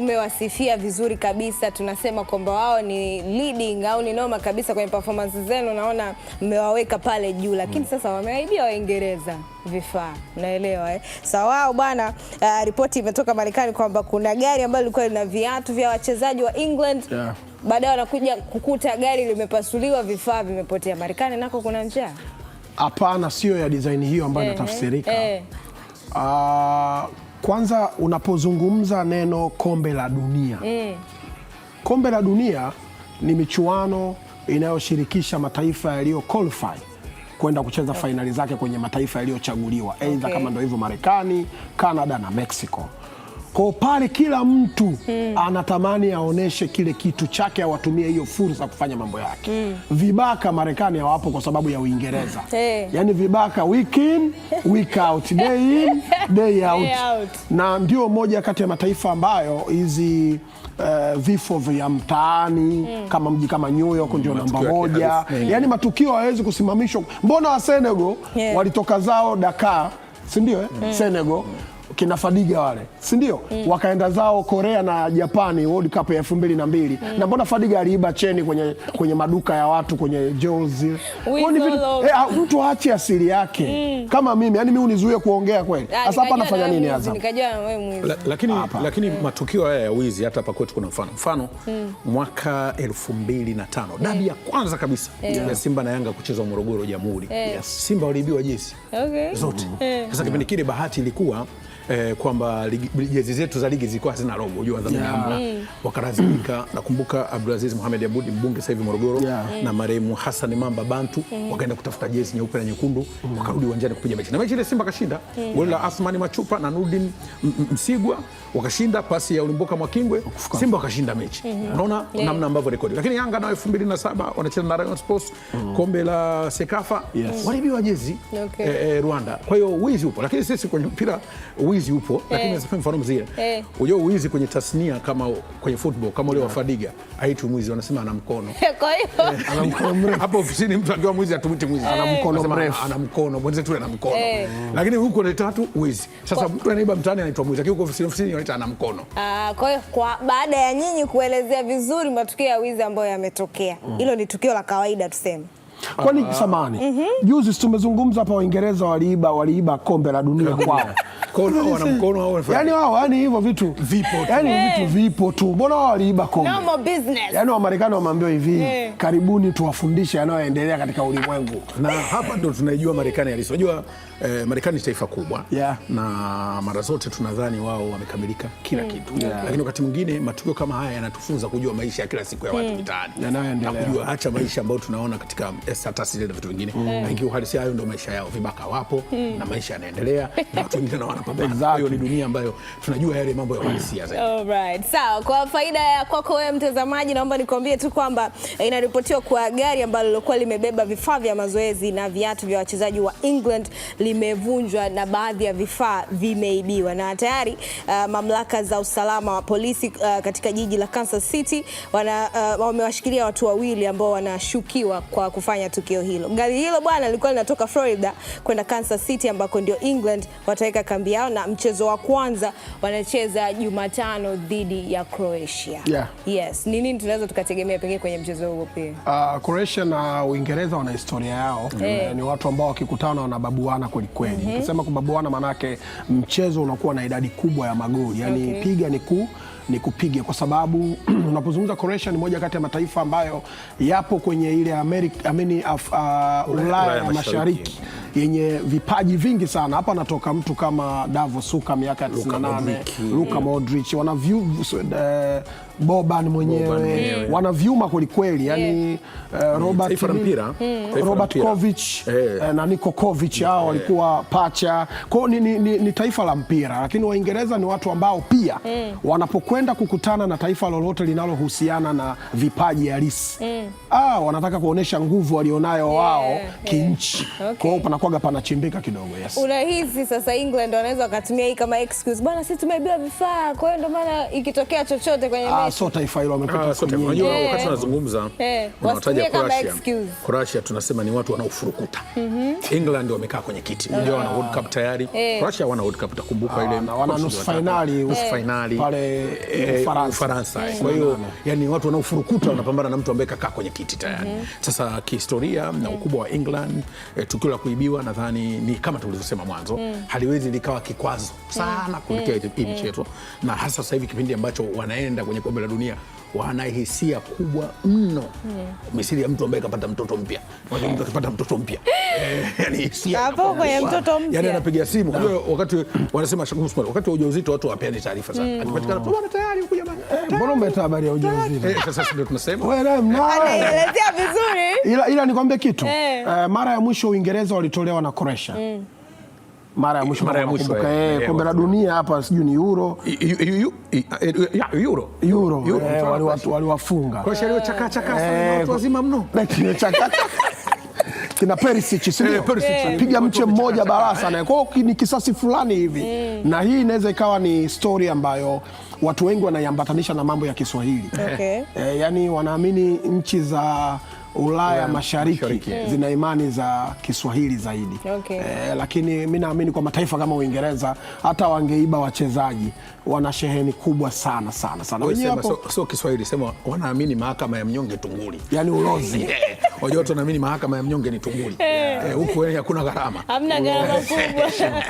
umewasifia vizuri kabisa, tunasema kwamba wao ni leading au ni noma kabisa kwenye performance zenu, naona mmewaweka pale juu, lakini sasa wameaibia Waingereza vifaa, unaelewa Sasa wao bwana, ripoti imetoka Marekani kwamba kuna gari ambalo lilikuwa lina viatu vya wachezaji wa England, baadaye wanakuja kukuta gari limepasuliwa, vifaa vimepotea. Marekani nako kuna njaa? Hapana, sio ya design hiyo ambayo inatafsirika. Kwanza unapozungumza neno kombe la dunia, kombe la dunia ni michuano inayoshirikisha mataifa yaliyo qualify kwenda kucheza fainali zake kwenye mataifa yaliyochaguliwa, aidha kama ndio hivyo Marekani, Canada na Mexico. Kwa pale kila mtu anatamani aoneshe kile kitu chake, awatumie hiyo fursa kufanya mambo yake. Vibaka Marekani hawapo kwa sababu ya Uingereza. Yaani vibaka week in, week out, day in, day out. Na ndio moja kati ya mataifa ambayo hizi vifo vya mtaani kama mji kama New York ndio namba moja. Yaani matukio hayawezi kusimamishwa. Mbona wa Senegal walitoka zao Dakar, si ndio Senegal kina Fadiga wale, si ndio? Wakaenda zao Korea na Japani World Cup ya 2002. Na mbona Fadiga aliiba cheni kwenye maduka ya watu kwenye Jones. Mtu aache asili yake. Kama mimi, yani mimi unizuie kuongea kweli. Sasa hapa nafanya nini Azam? Lakini matukio haya ya wizi hata hapa kwetu kuna mfano mwaka 2005 dabi ya kwanza kabisa ya Simba na Yanga kuchezwa Morogoro Jamhuri. Simba waliibiwa jezi zote. Sasa kipindi kile bahati ilikuwa kwamba jezi zetu za ligi zilikuwa hazina logo, unajua Azam wakalazimika. Nakumbuka Abdulaziz Mohamed Abudi, mbunge sasa hivi Morogoro, na marehemu Hassan Mamba Bantu wakaenda kutafuta jezi nyeupe na nyekundu, wakarudi uwanjani kupiga mechi. Na mechi ile Simba kashinda, goli la Athmani Machupa na Nurdin Msigwa wakashinda, pasi ya Ulimboka Mwakingwe, Simba wakashinda mechi. Unaona namna ambavyo rekodi. Lakini Yanga na 2007 wanacheza na Rayon Sports kombe la Sekafa, walibiwa jezi Rwanda. Kwa hiyo wizi upo, lakini sisi kwenye mpira wizi upo, lakini nasema mfano mzuri. Unajua wizi kwenye tasnia kama kwenye football kama ule wa Fadiga, haitu mwizi, wanasema ana mkono. Kwa hiyo ana mkono mrefu. Hapo ofisini mtu akiwa mwizi atumwite mwizi, ana mkono mrefu. Ana mkono, mwenzetu ana mkono. Lakini huko ni tatu wizi. Sasa mtu anaiba mtaani anaitwa mwizi, lakini huko ofisini wanaita ana mkono. Kwa hiyo baada ya nyinyi kuelezea vizuri matukio ya wizi ambayo yametokea, hilo ni tukio la kawaida tuseme. Kwani samani juzi tumezungumza hapa, Waingereza waliiba kombe la dunia kwao. Wana mkono au yani wao, yani hivyo vitu vipo tu. Yani vitu vipo tu. Mbona wao waliiba kombe? No more business. Yani wa Marekani wameambiwa hivi, karibuni tuwafundishe yanayoendelea katika ulimwengu. Na hapa ndo tunaijua Marekani halisi. Unajua Marekani ni taifa kubwa na mara zote tunadhani wao wamekamilika kila kitu. Lakini wakati mwingine matukio kama haya yanatufunza kujua maisha ya kila siku ya watu mitaani. Na kujua acha maisha ambayo tunaona katika status na vitu vingine. Lakini uhalisia hayo ndo maisha yao. Vibaka wapo na maisha yanaendelea na watu wengine na wanapambana. Hiyo ni dunia ambayo tunajua yale mambo ya uhalisia zaidi. Alright. Sawa, kwa faida ya kwako wewe mtazamaji, naomba nikwambie tu kwamba inaripotiwa kwa gari ambalo lilikuwa limebeba vifaa vya mazoezi na viatu vya wachezaji wa England limevunjwa na baadhi ya vifaa vimeibiwa, na tayari mamlaka za usalama wa polisi katika jiji la Kansas City wamewashikilia watu wawili ambao wanashukiwa kwa kufanya tukio hilo. Gari hilo bwana lilikuwa linatoka Florida kwenda Kansas City ambako ndio England wataweka kambi yao, na mchezo wa kwanza wanacheza Jumatano dhidi ya Croatia. Yes, nini tunaweza tukategemea pengine kwenye mchezo huo pia? Croatia na Uingereza wana historia yao. Ni watu ambao wakikutana wanababuana kweli kweli. Nikisema kubabuana manake mchezo unakuwa na idadi kubwa ya magoli. Yaani piga ni kupiga, kwa sababu unapozungumza Croatia ni moja kati ya mataifa ambayo yapo kwenye ile Ulaya ya Mashariki yenye vipaji vingi sana. Hapa anatoka mtu kama Davo Suka miaka 98, Luka Modric, Boban mwenyewe wanavyuma kweli kweli, yani Robert Kovic na Niko Kovic, hao walikuwa pacha. Kwa ni taifa la mpira, lakini Waingereza ni watu ambao pia wanapokwenda kukutana na taifa lolote linalohusiana na vipaji halisi wanataka kuonesha nguvu walionayo wao kinchi. Kwa hiyo panakuwaga panachimbika kidogo. Yes. Unahisi sasa England wanaweza wakatumia hii kama excuse, bwana sisi tumeibiwa vifaa, kwa hiyo ndio maana ikitokea chochote kwenye mechi. So taifa hilo wamepata sote. Unajua wakati tunazungumza unataja Croatia tunasema ni watu wanaofurukuta. England wamekaa kwenye kiti. Unajua wana World Cup tayari. Croatia wana World Cup, utakumbuka ile wana nusu finali pale Ufaransa. Kwa hiyo yani watu wanaofurukuta wanapambana na mtu ambaye kakaa kwenye kiti tayari. Sasa kihistoria na ukubwa wa England, tukio la kuibiwa nadhani ni kama tulivyosema mwanzo, haliwezi likawa kikwazo sana kuelekea hii michezo, na hasa sasa hivi kipindi ambacho wanaenda kwenye kombe la dunia wana hisia kubwa mno. Misili ya mtu ambaye kapata mtoto mpya. Unajua mtu akipata mtoto mpya. Yani hisia hapo kwenye mtoto mpya. Yani anapiga simu. Unajua wakati wanasema wakati wa ujauzito watu wapeane taarifa sana. Akipatikana tu bwana tayari huko jamani. Mbona umeta habari ya ujauzito? Sasa ndio tunasema. Wewe anaelezea vizuri. Ila nikwambie kitu. Mara ya mwisho Uingereza walitolewa na Croatia. Mara ya mwisho kombe la dunia hapa sijui ni Euro waliwafunga. Croatia leo chaka sana watu wazima mno. Kina Perisic sio piga mche mmoja barasa na kwa hiyo ni kisasi fulani hivi. Na hii inaweza ikawa ni story ambayo watu wengi wanaiambatanisha na mambo ya Kiswahili. Yani wanaamini nchi za Ulaya Mashariki zina imani za Kiswahili zaidi. Lakini mimi naamini kwa mataifa kama Uingereza hata wangeiba wachezaji, wana sheheni kubwa sana. Sio Kiswahili, sema wanaamini mahakama ya mnyonge tunguli. Yani ulozi. Wajua watu wanaamini mahakama ya mnyonge ni tunguli. Huko hakuna gharama. Hamna gharama kubwa.